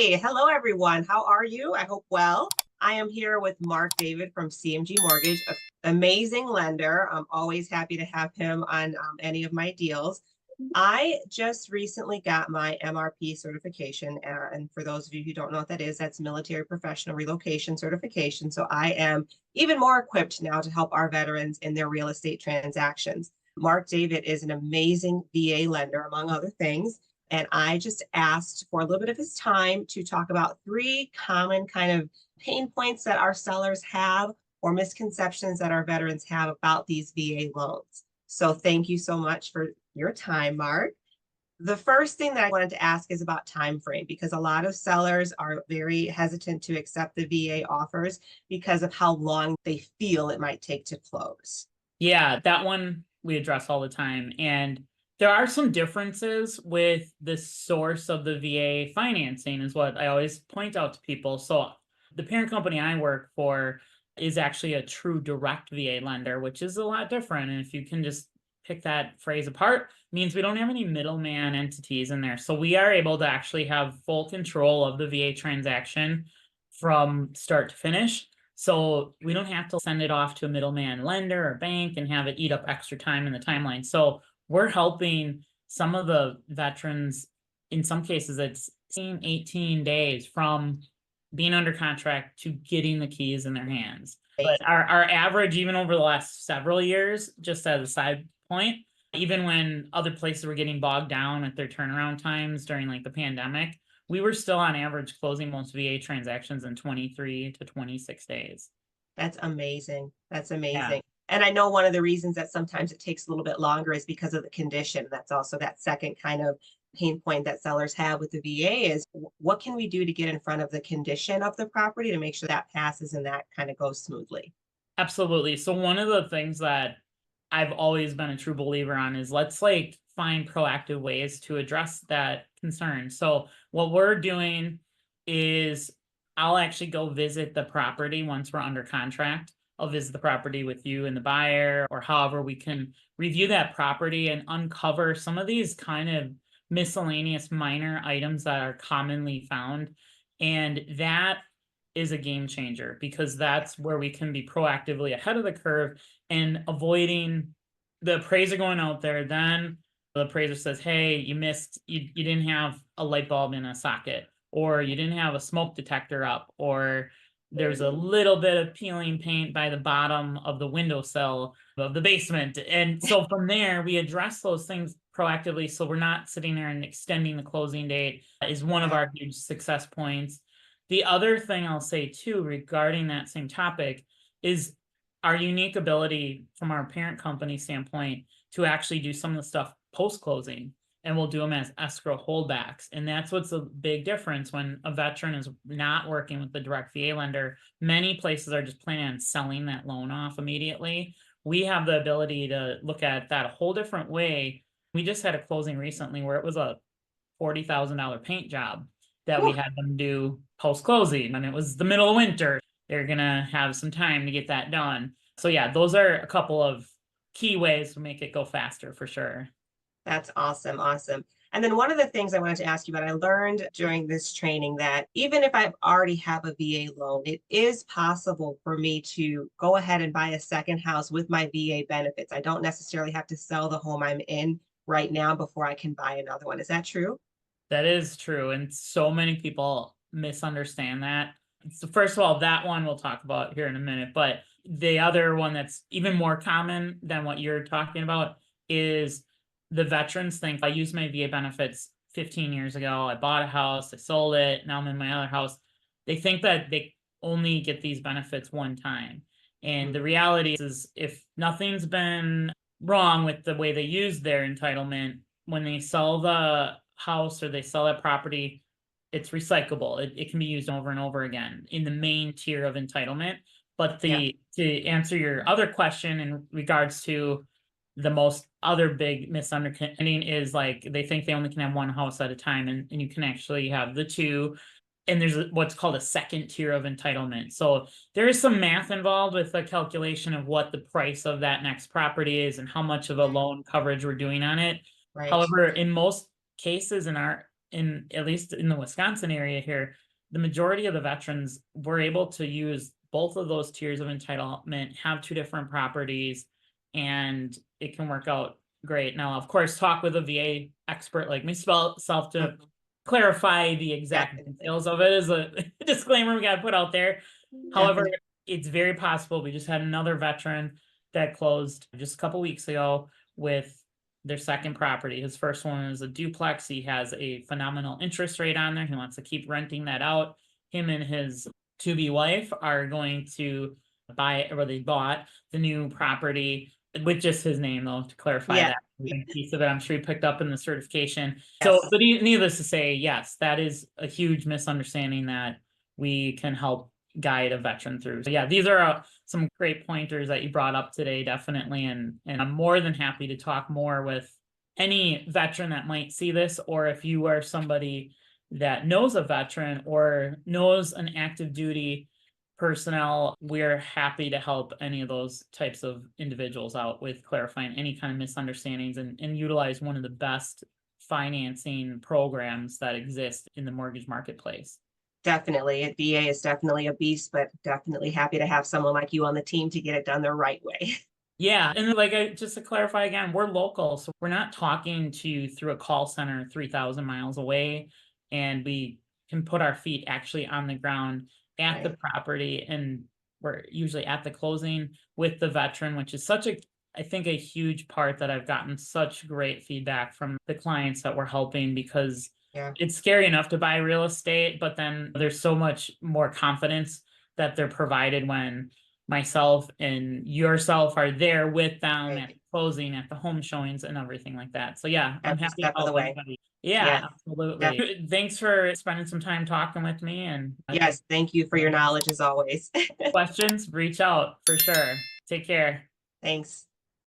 Hey, hello everyone. How are you? I hope well. I am here with Mark David from CMG Mortgage, an amazing lender. I'm always happy to have him on any of my deals. I just recently got my MRP certification. And for those of you who don't know what that is, that's Military Professional Relocation Certification. So I am even more equipped now to help our veterans in their real estate transactions. Mark David is an amazing VA lender, among other things. And I just asked for a little bit of his time to talk about three common kind of pain points that our sellers have or misconceptions that our veterans have about these VA loans. So thank you so much for your time, Mark. The first thing that I wanted to ask is about time frame, because a lot of sellers are very hesitant to accept the VA offers because of how long they feel it might take to close. Yeah, that one we address all the time. And there are some differences with the source of the VA financing, is what I always point out to people. So the parent company I work for is actually a true direct VA lender, which is a lot different. And if you can just pick that phrase apart, means we don't have any middleman entities in there. So we are able to actually have full control of the VA transaction from start to finish. So we don't have to send it off to a middleman lender or bank and have it eat up extra time in the timeline. So we're helping some of the veterans, in some cases, it's 18 days from being under contract to getting the keys in their hands. But our average, even over the last several years, just as a side point, even when other places were getting bogged down at their turnaround times during like the pandemic, we were still on average closing most VA transactions in 23 to 26 days. That's amazing. That's amazing. Yeah. And I know one of the reasons that sometimes it takes a little bit longer is because of the condition. That's also that second kind of pain point that sellers have with the VA is what can we do to get in front of the condition of the property to make sure that passes and that kind of goes smoothly? Absolutely. So one of the things that I've always been a true believer on is let's like find proactive ways to address that concern. So what we're doing is I'll actually go visit the property once we're under contract. I'll visit the property with you and the buyer, or however we can review that property and uncover some of these kind of miscellaneous minor items that are commonly found. And that is a game changer, because that's where we can be proactively ahead of the curve and avoiding the appraiser going out there. Then the appraiser says, hey, you didn't have a light bulb in a socket, or you didn't have a smoke detector up, or there's a little bit of peeling paint by the bottom of the windowsill of the basement. And so from there, we address those things proactively, so we're not sitting there and extending the closing date is one of our huge success points. The other thing I'll say too, regarding that same topic, is our unique ability from our parent company standpoint to actually do some of the stuff post-closing, and we'll do them as escrow holdbacks. And that's what's a big difference when a veteran is not working with the direct VA lender. Many places are just planning on selling that loan off immediately. We have the ability to look at that a whole different way. We just had a closing recently where it was a $40,000 paint job that we had them do post-closing, and it was the middle of winter. They're gonna have some time to get that done. So yeah, those are a couple of key ways to make it go faster for sure. That's awesome. Awesome. And then one of the things I wanted to ask you about, I learned during this training that even if I already have a VA loan, it is possible for me to go ahead and buy a second house with my VA benefits. I don't necessarily have to sell the home I'm in right now before I can buy another one. Is that true? That is true. And so many people misunderstand that. So first of all, that one we'll talk about here in a minute. But the other one that's even more common than what you're talking about is the veterans think I used my VA benefits 15 years ago. I bought a house, I sold it, now I'm in my other house. They think that they only get these benefits one time. And the reality is if nothing's been wrong with the way they use their entitlement, when they sell the house or they sell that property, it's recyclable. It can be used over and over again in the main tier of entitlement. But to answer your other question in regards to the most other big misunderstanding is like they think they only can have one house at a time, and you can actually have the two. And there's what's called a second tier of entitlement. So there is some math involved with the calculation of what the price of that next property is and how much of a loan coverage we're doing on it. Right. However, in most cases in our at least in the Wisconsin area here, the majority of the veterans were able to use both of those tiers of entitlement, have 2 different properties, and it can work out great. Now, of course, talk with a VA expert like myself to Mhm. clarify the exact Definitely. details of it, as a disclaimer we got to put out there. However, Definitely. it's very possible. We just had another veteran that closed just a couple weeks ago with their second property. His first one is a duplex. He has a phenomenal interest rate on there. He wants to keep renting that out. Him and his to-be wife are going to buy, or they bought the new property with just his name, though, to clarify Yeah. that big piece of it. I'm sure he picked up in the certification. Yes. So, but needless to say, yes, that is a huge misunderstanding that we can help guide a veteran through. So yeah, these are some great pointers that you brought up today, definitely. And I'm more than happy to talk more with any veteran that might see this, or if you are somebody that knows a veteran or knows an active duty personnel, we're happy to help any of those types of individuals out with clarifying any kind of misunderstandings, and utilize one of the best financing programs that exist in the mortgage marketplace. Definitely. A VA is definitely a beast, but definitely happy to have someone like you on the team to get it done the right way. Yeah, and then, like, just to clarify again, we're local, so we're not talking to you through a call center 3,000 miles away, and we can put our feet actually on the ground at the Right. property, and we're usually at the closing with the veteran, which is such a, I think, a huge part that I've gotten such great feedback from the clients that we're helping, because Yeah. it's scary enough to buy real estate, but then there's so much more confidence that they're provided when myself and yourself are there with them at Right. the closing, at the home showings, and everything like that. So yeah, I'm Every happy to step of the help way. anybody. Yes. Yeah, absolutely. Thanks for spending some time talking with me. And Yes. Thank you for your knowledge as always. questions, reach out for sure. Take care. Thanks.